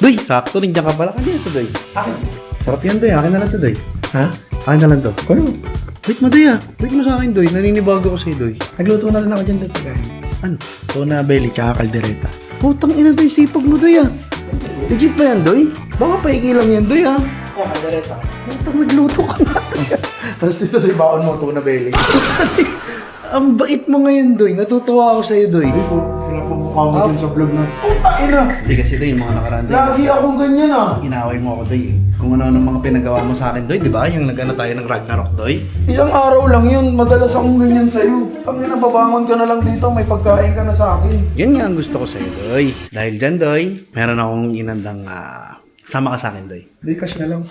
Doy, sakto rin dyan ka pala. Kanya ito, Doy. Akin. Sarap yan, Doy. Akin na lang ito, Doy. Ha? Akin na lang to. Ano? Wait mo, Doy, ah. Wait mo sa akin, Doy. Naninibago ko sa'yo, Doy. Nagluto na rin ako dyan, pagkain. Ano? Tuna belly, tsaka kaldereta. Putang ina, Doy. Sipag mo, Doy, ah. Legit ba yan, Doy? Baka paiki lang yan, Doy, ah. Yeah, kaldereta. Putang nagluto ka na, Doy. Tapos ito, di baon mo, tuna belly. Ang bait mo ngayon, Doy. Natutuwa ako sa'yo, Doy. Wala pa mukha mo dun sa vlog na. Puta ina! Hindi kasi, Doy, yung mga nakaraan, Doy. Lagi akong ganyan ah. Inaway mo ako, Doy. Kung ano-ano mga pinagawa mo sa akin, Doy, di ba? Yung nag-ano tayo ng Ragnarok, Doy. Isang araw lang yun, madalas akong ganyan sa'yo. Ang ina, babangon ka na lang dito, may pagkain ka na sa akin. Yan nga ang gusto ko sa'yo, Doy. Dahil dyan, Doy, meron akong inandang sama ka sa akin, Doy. Di, cash na lang.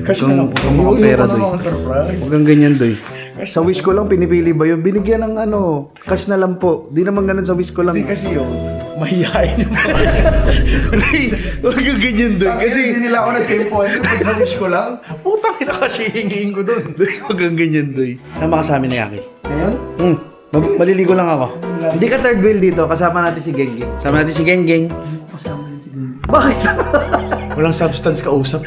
Cash na lang. Huwag mga pera, Doy. Mga surprise. Huwag kang ganyan, Doy. Sa wish ko lang, pinipili ba yun? Binigyan ng ano, cash na lang po. Di naman ganun sa wish ko lang. Di kasi yun, mahihain yung mga Doy, huwag kang ganyan, Doy. Kasi Kasi, hindi nila ako nag-point pag sa wish ko lang. Putang ina kasi hingin ko dun. Doy, huwag kang ganyan, Doy. Sama ka sa amin na Yaki. Ngayon? Maliligo lang ako. Hindi ka third wheel dito, kasama natin si Genggeng. Kasama natin si Genggeng. Kasama yun si Geng. Bakit? Walang substance kausap.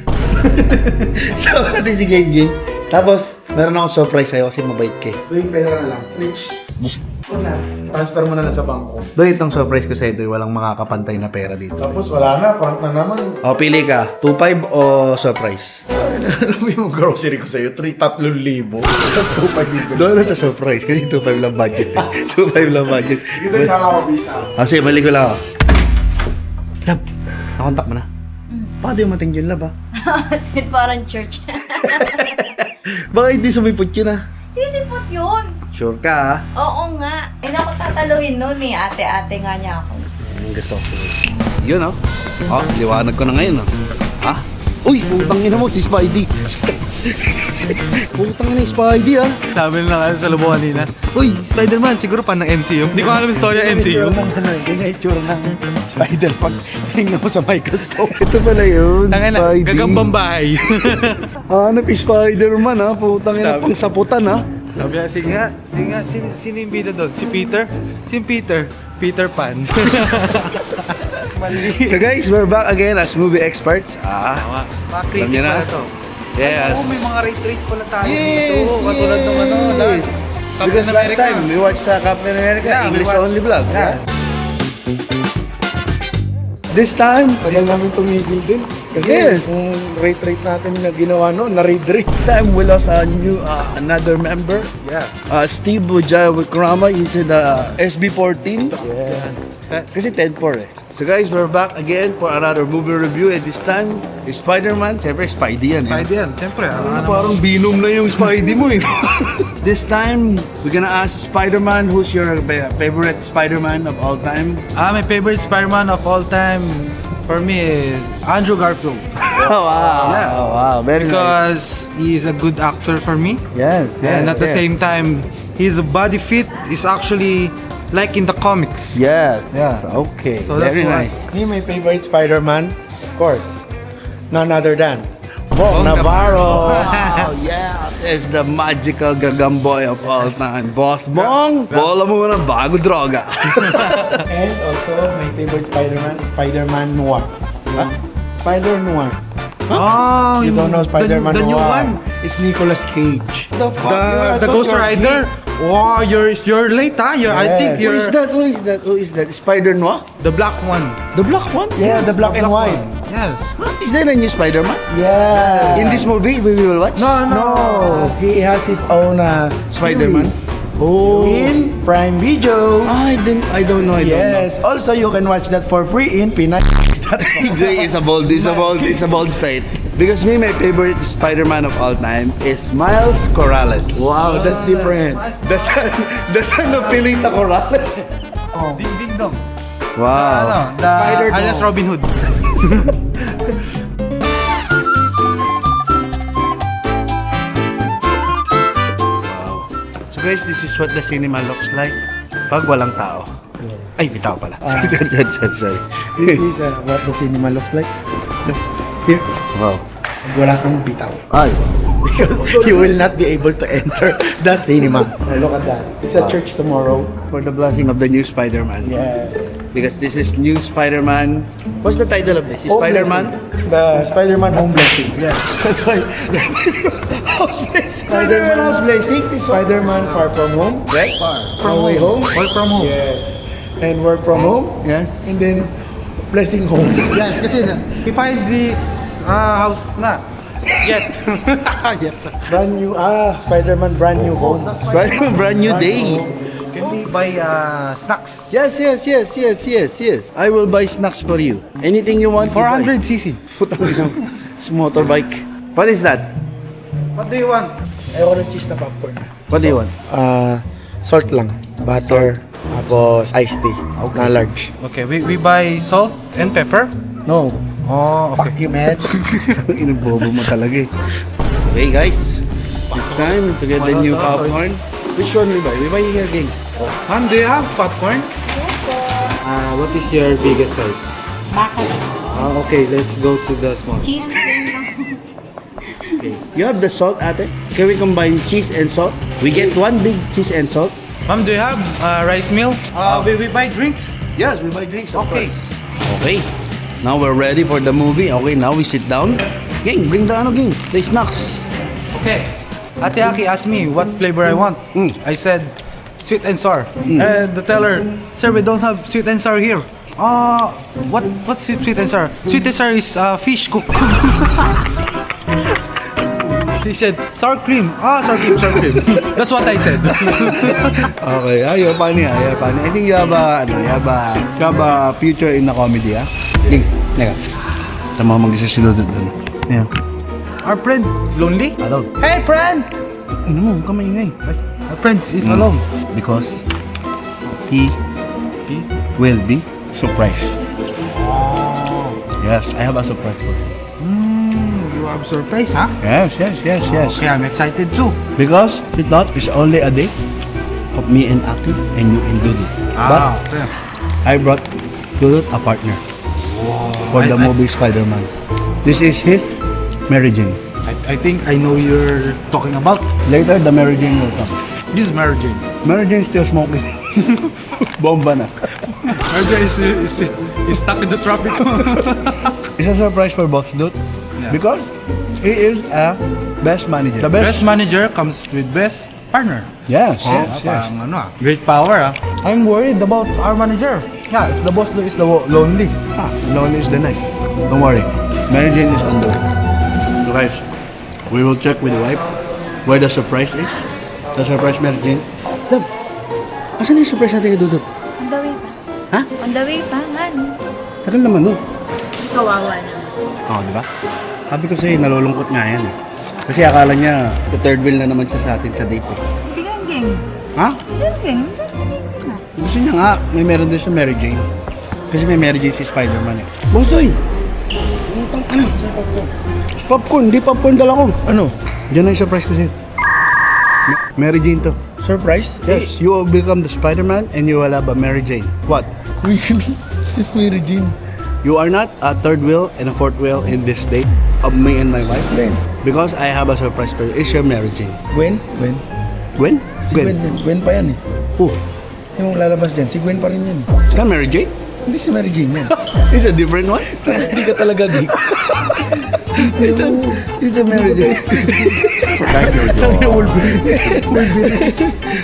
Kasama natin si Genggeng. Tapos, meron akong surprise sa'yo kasi mabait ka eh. Doy, pera na lang. Una, transfer mo na lang sa bangko. Doy, itong surprise ko sa'yo, Doy, walang makakapantay na pera dito. Tapos wala na, front na naman. O, pili ka. 2.5 o surprise? Alam mo yung grocery ko sa'yo, 3,000. Tapos 2,500. Doon na sa surprise kasi 2.5 lang budget eh. 2.5 lang budget. Dito yung sama ko, bisa. Kasi, maligo lang ako. Lab, nakontak mo na. Baka di umating yun, Lab, ha? Parang church. Baka hindi sumipot yun, ha? Sisipot yun. Sure ka, ha? Oo nga. Eh, naku, tataluhin nun eh. Ate-ate nga niya ako. Ang gusto ko sa'yo. Yun, oh. Oh, liwanag ko na ngayon, oh. Ha? Uy, putang ina mo, si Spidey. Putang ina, Spidey, ah. Sabi na nga sa labo kanina. Uy, Spider-Man, siguro pa ng MCU. Hindi ko alam yung story ng MCU. Ganyan yung itsura ng spider pag tingnan mo sa microscope. Ito pala yun, Tanga na, Spidey. gagambang bahay. Hanap Spider-Man, ha? Putang ina, Sabi- pang saputan, ha? Sabi niya, sige nga, sino yung bida doon? Si Peter? Si Peter? Peter Pan. Mali. So guys, we're back again as movie experts. Mga Alam critic niyo na? pala to. Yes. Oo, may mga rate pala tayo Yes, dito. Katulad ng ano, last. Because Captain last America. time, we watched Captain America, Yeah, we English watched- only vlog. Yeah. This time, Tagal namin tumigil din. Kasi Yes. yung rate natin na ginawa no, na-rate. this time we lost a new, another member. Yes. Steve Bujawikrama, he's in the SB14. Yes. Kasi 10-4 eh. So guys, we're back again for another movie review and this time, is Spider-Man. Siyempre, Spidey yan eh. Pwede yan, siyempre. Parang binom na yung Spidey mo eh. This time, we're gonna ask Spider-Man, who's your favorite Spider-Man of all time? My favorite Spider-Man of all time for me is Andrew Garfield. Oh wow! Yeah. Oh, wow! Very Because he's a good actor for me. Yes. And at the same time, his body fit is actually like in the comics. Yes. Yeah. Okay. So that's Very why. nice. Me, my favorite Spider-Man, of course, none other than Bong Bong Navarro. Wow! Yes, is the magical gagamboy of all time. Boss Bong, bola mo na bago droga. And also, my favorite Spider-Man, Spider-Man Noir. Huh? Spider-Noir. Oh, You don't know Spider-Man the new Noir? one. It's Nicolas Cage. The Ghost Rider. Wow, you're late, huh? I think Yeah. Who you're is that? Who is that? Who is that? Spider Noir? the black one. The black one? Yeah, the black and white. Yes. Huh? Is that a new Spider-Man? Yeah. In this movie, we will watch? No, he has his own Spider-Man? series Oh. in Prime Video. I don't know. Yes. Also, you can watch that for free in Pinay. It's a bold site. Because me, my favorite Spider-Man of all time is Miles Morales. Wow, that's different. The son of Pilita Morales. Ding ding dong. Wow. The Spider alias Dog. Robin Hood. Wow. So guys, this is what the cinema looks like pag walang tao. Ay, may tao pala. Sorry. This is what the cinema looks like. Here, Wow. wala kang bitaw. Ay. Because you will not be able to enter the cinema. Look at that. It's a church tomorrow. For the blessing of the new Spider-Man. Yeah. because this is new Spider-Man. What's the title of this? Home Spider-Man? Blessing. The Spider-Man Home Blessing. Yes. That's why. House Blessing. Spider-Man House Blessing. Spider-Man Far From Home. Right? From Way Home. Work from home. Yes. And Work From Home. Yes. And then Blessing Home. Yes, kasi he find this house na. Yet. Yet. Brand new. Spider-Man Brand New Home. Spider-Man Brand New Day. Can we buy snacks? Yes. I will buy snacks for you. Anything you want. you buy. 400cc. Putang ina. It's motorbike. What is that? What do you want? Ayoko ng cheese na popcorn. What do you want? Salt lang. Butter. Tapos iced tea. Na large. Okay, we buy salt and pepper. No. Oh, okay. Fuck you, man. Inabobo mo talaga eh. Okay guys, this time to get the new popcorn. Which one we buy? We buy here, gang. Ma'am, do you have popcorn? What is your biggest size? Bakit? Okay, let's go to the small. Cheese Okay. You have the salt, ate? Can we combine cheese and salt? We get one big cheese and salt. Ma'am, do you have rice meal? We buy drinks? Yes, we buy drinks. Of Okay. course. Okay. Now we're ready for the movie. Okay, now we sit down. Gang, bring the gang. The snacks. Okay. Ate Aki asked me what flavor I want. I said sweet and sour. And the teller, sir, we don't have sweet and sour here. What's sweet and sour? Sweet and sour is fish cooked. She said sour cream. Sour cream. That's what I said. Okay, you're funny. You're funny. I think you have a future in the comedy, Gang, nega. Tama mag-isa si Dodot doon. Yeah. Our friend lonely? Alone. Hey friend! Ano mo, huwag ka maingay. Our friend is alone. Because he will be surprised. Yes, I have a surprise for you. You have surprise, huh? Yes. Okay, I'm excited too. Because we thought it's only a day of me and Aki and you and Dudut. But okay. I brought Dudut a partner for the movie Spider-Man. This is his Mary Jane. I think I know you're talking about. Later, the Mary Jane will come. This is Mary Jane. Mary Jane still smoking. Bomba na. Mary Jane is stuck in the traffic. It's a surprise for Boss Dut. Yeah. Because he is a best manager. The Best manager comes with best partner. Yes. Parang great power. I'm worried about our manager. Yeah, if the boss is lonely. Lonely is the night. Don't worry. Mary Jane is on the way. So guys, we will check with the wife where the surprise is. The surprise Mary Jane. Love, asan yung surprise natin kay Dudut? On the way pa. Ha? On the way pa, nga no? Tagal naman no? Kawawa na. Oo, di ba? Sabi ko sa'yo, nalulungkot nga yan eh. Kasi akala niya, the third wheel na naman siya sa atin sa date eh. Bigyan, gang. Ha? Bigyan. Gusto niya nga, meron din siya Mary Jane. Kasi may Mary Jane si Spider-Man eh. Boss Doy! Ano? Sa popcorn. Popcorn, di popcorn dala ko. Ano? Diyan na yung surprise ko sa'yo. Mary Jane to. Surprise? Yes, you will become the Spider-Man and you will have a Mary Jane. What? Si Mary Jane. You are not a third wheel and a fourth wheel in this date of me and my wife. When? Because I have a surprise for you. It's your Mary Jane. When? Gwen? Si Gwen yan. Gwen pa yan eh. Who? Yung lalabas dyan, si Gwen pa rin yan eh. Is that Mary Jane? Hindi si Mary Jane yan. It's a different one. Hindi ka talaga geek. It's a Mary Jane. Sabi na Wolverine.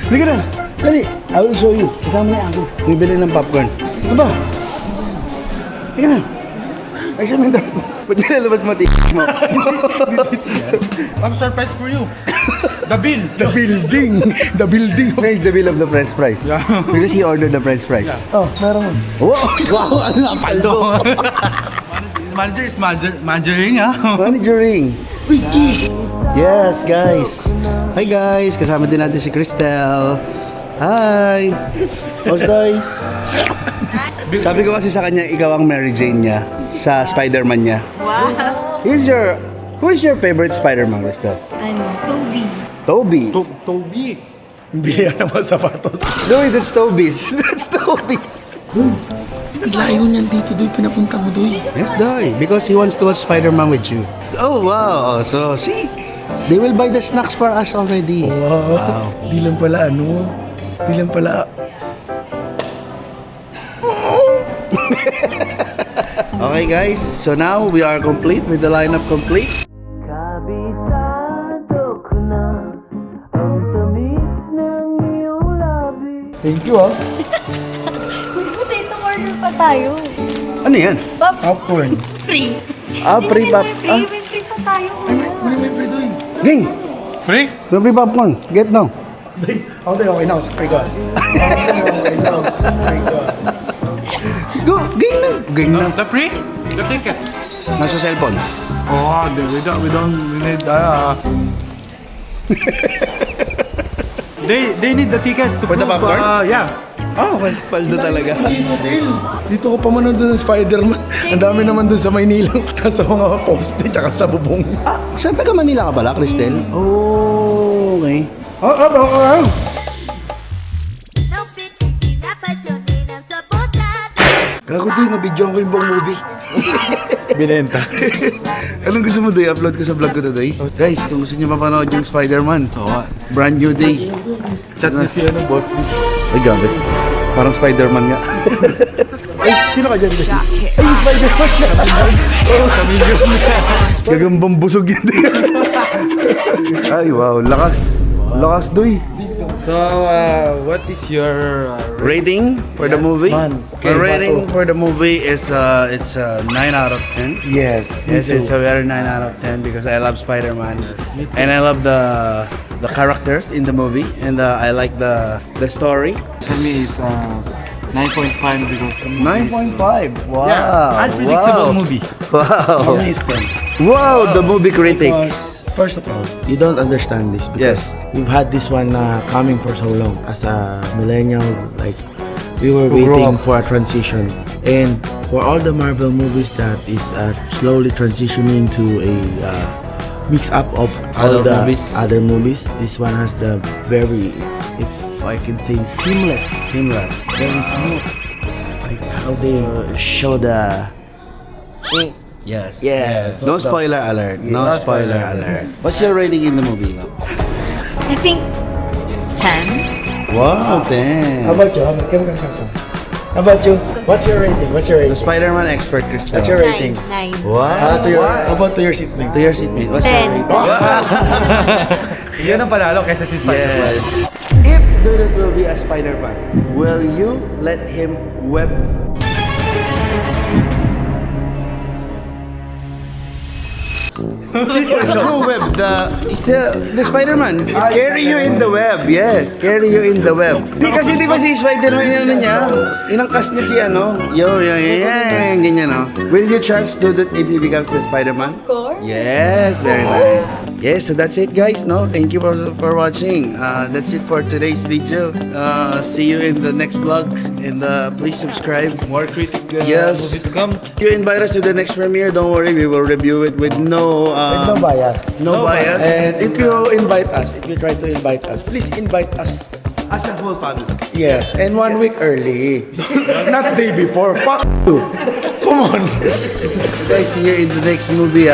Liga na. Dali. I will show you. Kasama niya ako. Bibili ng popcorn. Aba. Liga na. Ay, siya may dapat. Ba't nilalabas mo mo? I'm surprised for you. The bill. The building. The building. Where is the bill of the French fries? Yeah. Because he ordered the French fries. Oh, meron. Wow! Ano ang paldo? Manager is managering, Managering. Yes, guys. Hi, guys. Kasama din natin si Cristel. Hi. How's Sabi ko kasi sa kanya, ikaw ang Mary Jane niya sa Spider-Man niya. Wow. Who is your favorite Spider-Man, Cristel? Ano? Toby. Toby. Toby. Bili naman sapatos. No, that's Toby's. That's Toby's. Layo niyan dito, Doy. Pinapunta mo, Doy. Yes, Doy. Because he wants to watch Spider-Man with you. Oh, wow. So, see? They will buy the snacks for us already. Wow. Di lang pala, ano? Di lang pala. Okay guys, so now we are complete with the lineup complete. Thank you, ah. May potato order pa tayo. Ano yan? Popcorn. Free. Free pop. May free pa tayo. Ano may free doon? Ging! Free? No free popcorn. Get now. Ako tayo, okay na ako sa free god. Okay na ako sa free god. Go! Ging na! Ging na. The free? The ticket. Nasa cellphone. Oh, we need, they need the ticket to For the prove, popcorn? yeah. Oh, well, paldo talaga. Dito, Dale. Dito ko pa man nandun sa Spider-Man. Ang dami naman dun sa Maynila. Nasa mga poste, tsaka sa bubong. Ah, sa taga Manila ka pala, Cristel? Oh, okay. Oh. Gago doy, nabidyoan ko yung buong movie. Binenta. Anong gusto mo doy? Upload ko sa vlog ko today. Guys, kung gusto niyo mapanood yung Spider-Man, Oo. brand new day. Chat niya si boss. Ay, gabi. Parang Spider-Man nga. Ay, sino ka dyan? Gagambang busog yun. Ay, wow. Lakas. Lakas, doy. So, what is your Rating for the movie? man. The Okay, rating bato. for the movie is it's a 9 out of 10. Yes. Yes, it's a very 9 out of 10 because I love Spider-Man and I love the characters in the movie and I like the story. For me, it's 9.5 because the movie 9.5. Wow. Yeah, unpredictable movie. Wow. Amazed them. Wow, the movie critic. Because, first of all, you don't understand this because we've had this one coming for so long. As a millennial, like, we were Who grew waiting up. for a transition. And for all the Marvel movies that is slowly transitioning to a mix-up of all Other the movies. other movies, this one has the very, if I can say, seamless, very smooth. Like how they show the... Yes. Yes. No spoiler alert. No No spoiler spoiler alert. What's your rating in the movie? I think 10. Wow, 10. How about you? How about you? What's your rating? What's your The rating? Spider-Man expert, Crystal. What's your rating? 9. Wow. To your, how about to your seatmate? To your seatmate, what's your 10. rating? Yan ang panalo kaysa si Spider-Man. Yes. If Dudet will be a Spider-Man, will you let him web? No web, the Spider-Man. Carry you in the web, yes. Carry you in the web. Kasi di ba si Spider-Man ano niya? Inangkas niya si ano? Ganyan no? Will you trust Dudet if he becomes the Spider-Man? Of course. Yes, very nice. Yes, so that's it guys, no? Thank you for watching. That's it for today's video. See you in the next vlog and please subscribe. More critic Yes. movie to come. If you invite us to the next premiere, don't worry, we will review it with no No bias. no bias. And if you invite us, if you try to invite us, please invite us. As a whole family. Yes, and 1 week early. Not day before. Fuck you. Come on. So guys, see you in the next movie.